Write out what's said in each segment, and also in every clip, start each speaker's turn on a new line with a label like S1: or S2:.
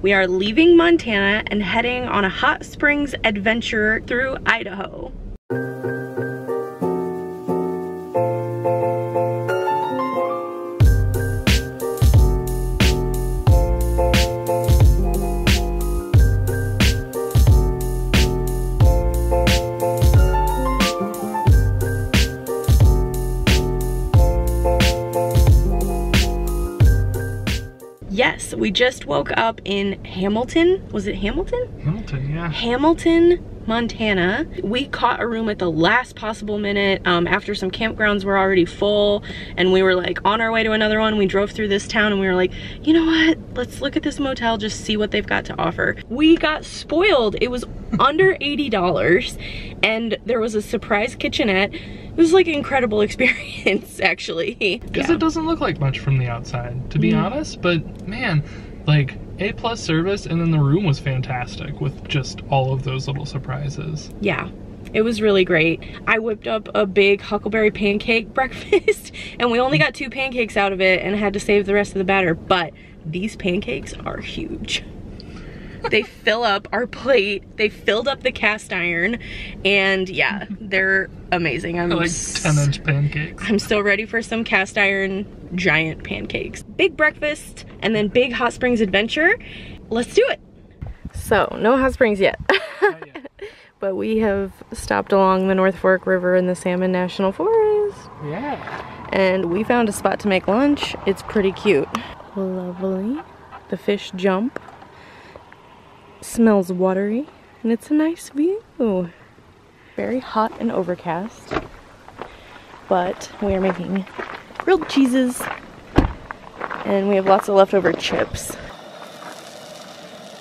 S1: We are leaving Montana and heading on a hot springs adventure through Idaho. Yes, we just woke up in Hamilton. Was it Hamilton?
S2: Hamilton, yeah.
S1: Hamilton, Montana. We caught a room at the last possible minute after some campgrounds were already full, and we were like on our way to another one. We drove through this town and we were like, you know what? Let's look at this motel, just see what they've got to offer. We got spoiled. It was under $80 and there was a surprise kitchenette. It was like an incredible experience, actually.
S2: Because it doesn't look like much from the outside, to be honest, but man, like A+ service, and then the room was fantastic with just all of those little surprises.
S1: Yeah, it was really great. I whipped up a big huckleberry pancake breakfast and we only got 2 pancakes out of it and had to save the rest of the batter, but these pancakes are huge. They fill up our plate, they filled up the cast iron, and yeah, they're amazing. I'm
S2: like 10-inch pancakes.
S1: I'm still ready for some cast iron giant pancakes. Big breakfast and then big hot springs adventure. Let's do it. So, no hot springs yet.
S2: Not yet.
S1: But we have stopped along the North Fork River in the Salmon National Forest.
S2: Yeah.
S1: And we found a spot to make lunch. It's pretty cute. Lovely. The fish jump. Smells watery, and it's a nice view. Very hot and overcast, but we are making grilled cheeses and we have lots of leftover chips.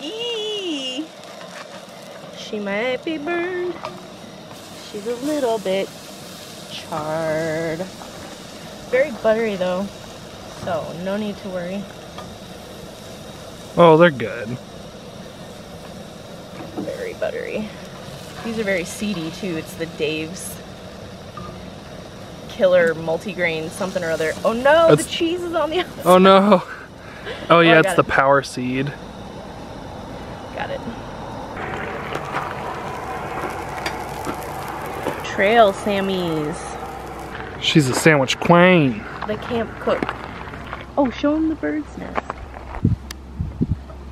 S1: Eee! She might be burned. She's a little bit charred. Very buttery though, so no need to worry.
S2: Oh, they're good.
S1: Very buttery. These are very seedy too. It's the Dave's Killer multigrain something or other. Oh no, the cheese is on the outside.
S2: Oh no. Oh yeah, it's the
S1: it.
S2: power seed.
S1: Got it. Trail Sammies.
S2: She's a sandwich queen.
S1: The camp cook. Oh, show him the bird's nest.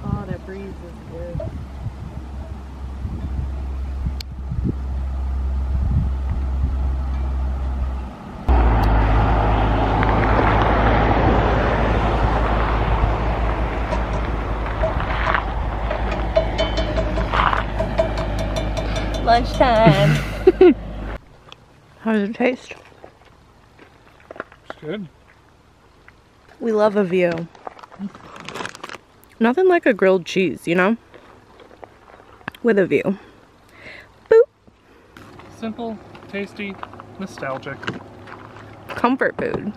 S1: Oh, that breeze is good. Lunchtime. How does it taste?
S2: It's good.
S1: We love a view. Nothing like a grilled cheese, you know? With a view. Boop.
S2: Simple, tasty, nostalgic.
S1: Comfort food.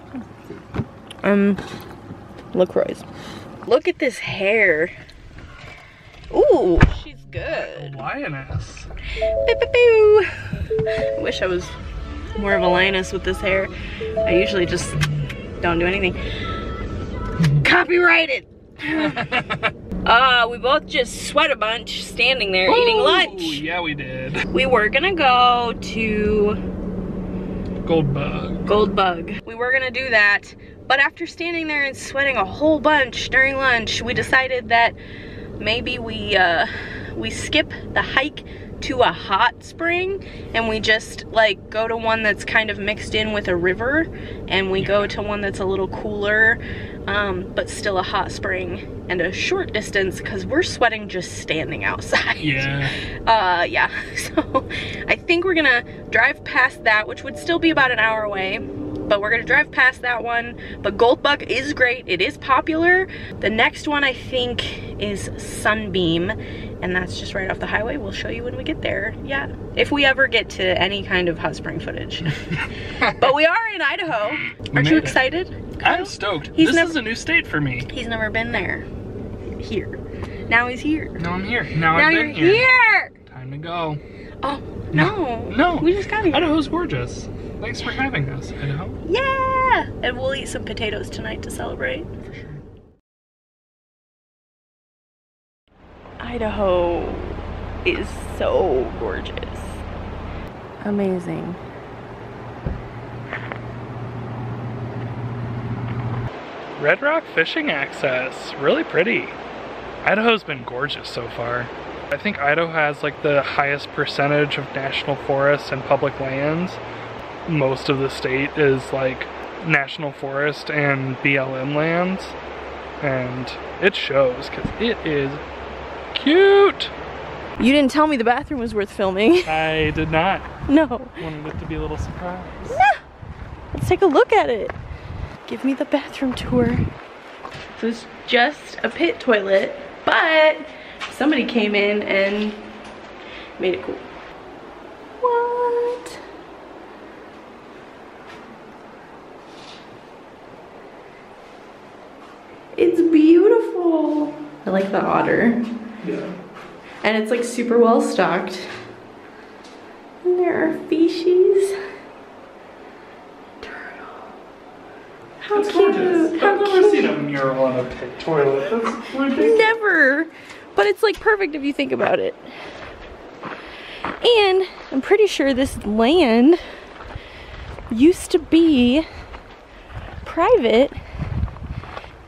S1: LaCroix. Look at this hair. Ooh, she's good.
S2: Lioness.
S1: Boo, boo, boo. Wish I was more of a lioness with this hair. I usually just don't do anything. Copyrighted. We both just sweat a bunch standing there eating lunch.
S2: Yeah, we did.
S1: We were gonna go to
S2: Goldbug.
S1: We were gonna do that, but after standing there and sweating a whole bunch during lunch, we decided that maybe we skip the hike to a hot spring and we just like go to one that's kind of mixed in with a river, and we go to one that's a little cooler but still a hot spring and a short distance because we're sweating just standing outside. Yeah. So I think we're gonna drive past that, which would still be about an hour away, but we're gonna drive past that one. But Goldbug is great, it is popular. The next one I think is Sunbeam, and that's just right off the highway. We'll show you when we get there. Yeah, if we ever get to any kind of hot spring footage. But we are in Idaho. Aren't you excited, Kyle?
S2: I'm stoked. This is a new state for me.
S1: He's never been there. Here. Now he's here.
S2: Now I'm here. Now
S1: I've been here.
S2: Time to go.
S1: Oh, no.
S2: No.
S1: We just got here.
S2: Idaho's gorgeous. Thanks for having us, Idaho.
S1: Yeah! And we'll eat some potatoes tonight to celebrate.
S2: For sure.
S1: Idaho is so gorgeous. Amazing.
S2: Red Rock fishing access, really pretty. Idaho's been gorgeous so far. I think Idaho has like the highest percentage of national forests and public lands. Most of the state is like national forest and BLM lands, and it shows because it is cute.
S1: You didn't tell me the bathroom was worth filming.
S2: I did not.
S1: No.
S2: Wanted it to be a little surprise.
S1: No. Let's take a look at it. Give me the bathroom tour. So it's just a pit toilet, but somebody came in and made it cool. What? It's beautiful. I like the otter.
S2: Yeah.
S1: And it's like super well stocked. And there are fishies. How
S2: That's
S1: cute.
S2: gorgeous.
S1: How
S2: I've never
S1: cute.
S2: seen a mural on a pit toilet. That's ridiculous.
S1: Never. But it's like perfect if you think about it. And I'm pretty sure this land used to be private,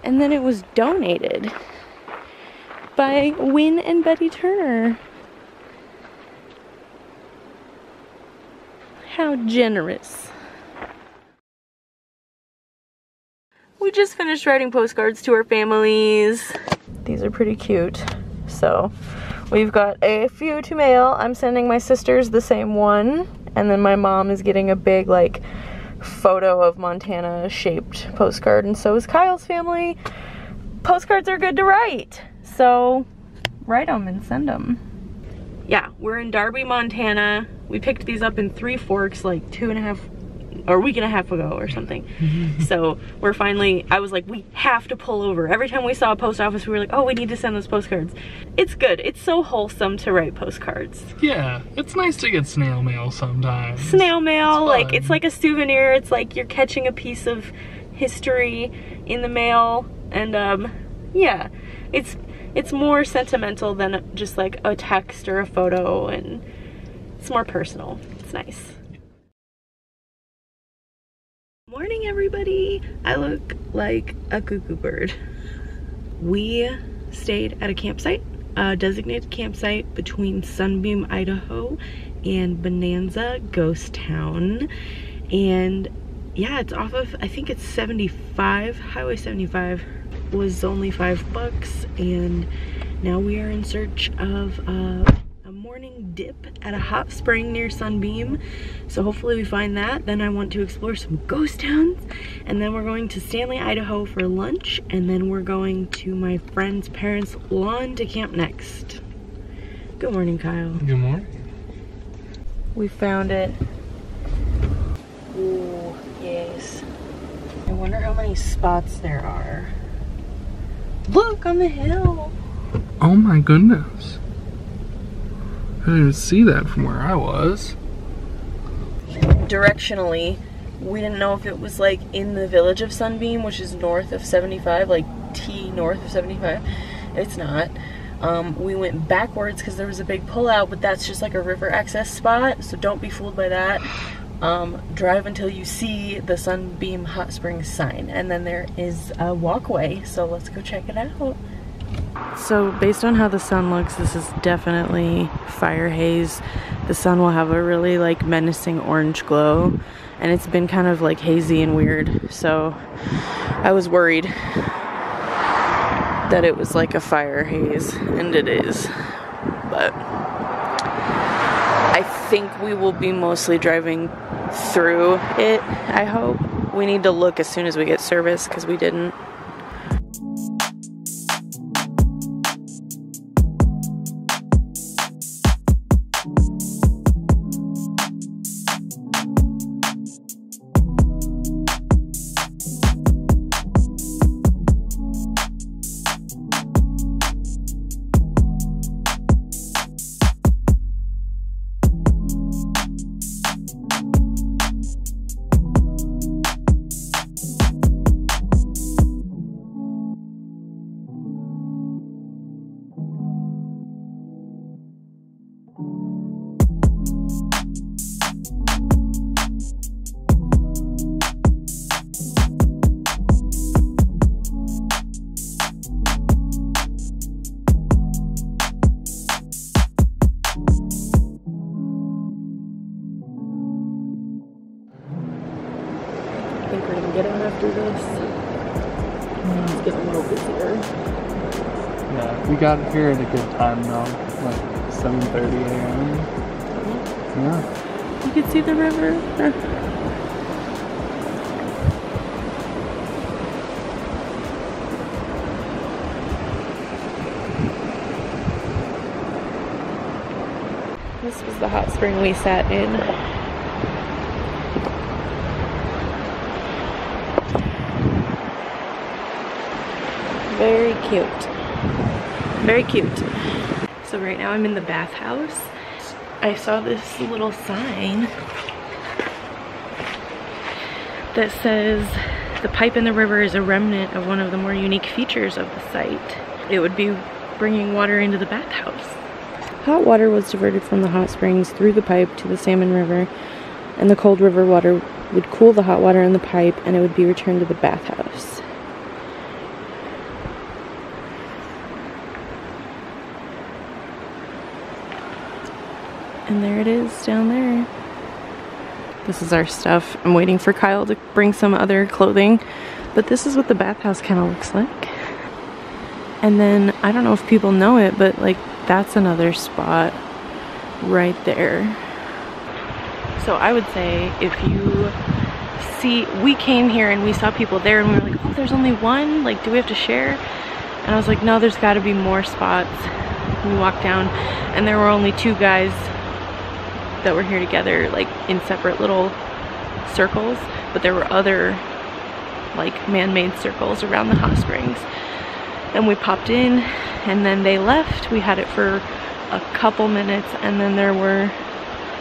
S1: and then it was donated by Win and Betty Turner. How generous. We just finished writing postcards to our families. These are pretty cute. So we've got a few to mail. I'm sending my sisters the same one, and then my mom is getting a big like photo of Montana shaped postcard, and so is Kyle's family. Postcards are good to write, so write them and send them. Yeah, we're in Darby, Montana. We picked these up in Three Forks like a week and a half ago or something. So we're finally, I was like, we have to pull over. Every time we saw a post office, we were like, oh, we need to send those postcards. It's good. It's so wholesome to write postcards.
S2: Yeah, it's nice to get snail mail sometimes.
S1: Snail mail, like it's like a souvenir. It's like you're catching a piece of history in the mail, and yeah, it's more sentimental than just like a text or a photo, and it's more personal. It's nice. Morning, everybody. I look like a cuckoo bird. We stayed at a campsite, a designated campsite between Sunbeam, Idaho and Bonanza Ghost Town. And yeah, it's off of, I think it's 75, Highway 75 was only $5, and now we are in search of a morning dip at a hot spring near Sunbeam. So hopefully we find that. Then I want to explore some ghost towns, and then we're going to Stanley, Idaho for lunch, and then we're going to my friend's parents' lawn to camp next. Good morning, Kyle.
S2: Good morning.
S1: We found it. Ooh, yes. I wonder how many spots there are. Look on the hill.
S2: Oh my goodness. I didn't even see that from where I was.
S1: Directionally, we didn't know if it was like in the village of Sunbeam, which is north of 75, like T north of 75. It's not. We went backwards because there was a big pullout, but that's just like a river access spot, so don't be fooled by that. Drive until you see the Sunbeam Hot Springs sign, and then there is a walkway, so let's go check it out. So based on how the sun looks, this is definitely fire haze. The sun will have a really like menacing orange glow, and it's been kind of like hazy and weird, so I was worried that it was like a fire haze, and it is, but I think we will be mostly driving through it, I hope. We need to look as soon as we get service because we didn't.
S2: We got here at a good time though, like 7:30 a.m. Yeah.
S1: You can see the river. This was the hot spring we sat in. Very cute. Very cute. So right now I'm in the bathhouse. I saw this little sign that says the pipe in the river is a remnant of one of the more unique features of the site. It would be bringing water into the bathhouse. Hot water was diverted from the hot springs through the pipe to the Salmon River, and the cold river water would cool the hot water in the pipe and it would be returned to the bathhouse. And there it is down there. This is our stuff. I'm waiting for Kyle to bring some other clothing, but this is what the bathhouse kind of looks like. And then, I don't know if people know it, but like that's another spot right there. So I would say if you see, we came here and we saw people there and we were like, oh, there's only one? Like, do we have to share? And I was like, no, there's gotta be more spots. We walked down and there were only 2 guys that were here together, like in separate little circles, but there were other like man-made circles around the hot springs. And we popped in and then they left. We had it for a couple minutes and then there were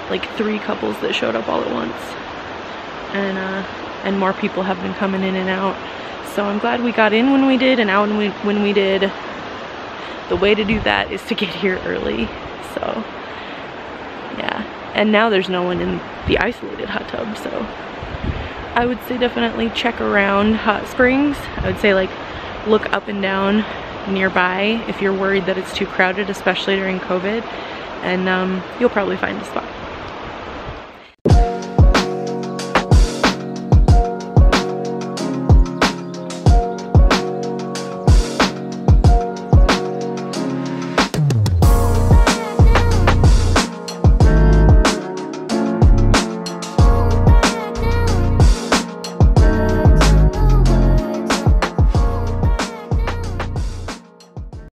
S1: like 3 couples that showed up all at once. And more people have been coming in and out. So I'm glad we got in when we did and out when we did. The way to do that is to get here early. So yeah. And now there's no one in the isolated hot tub, so I would say definitely check around hot springs. I would say like look up and down nearby if you're worried that it's too crowded, especially during COVID, and you'll probably find a spot.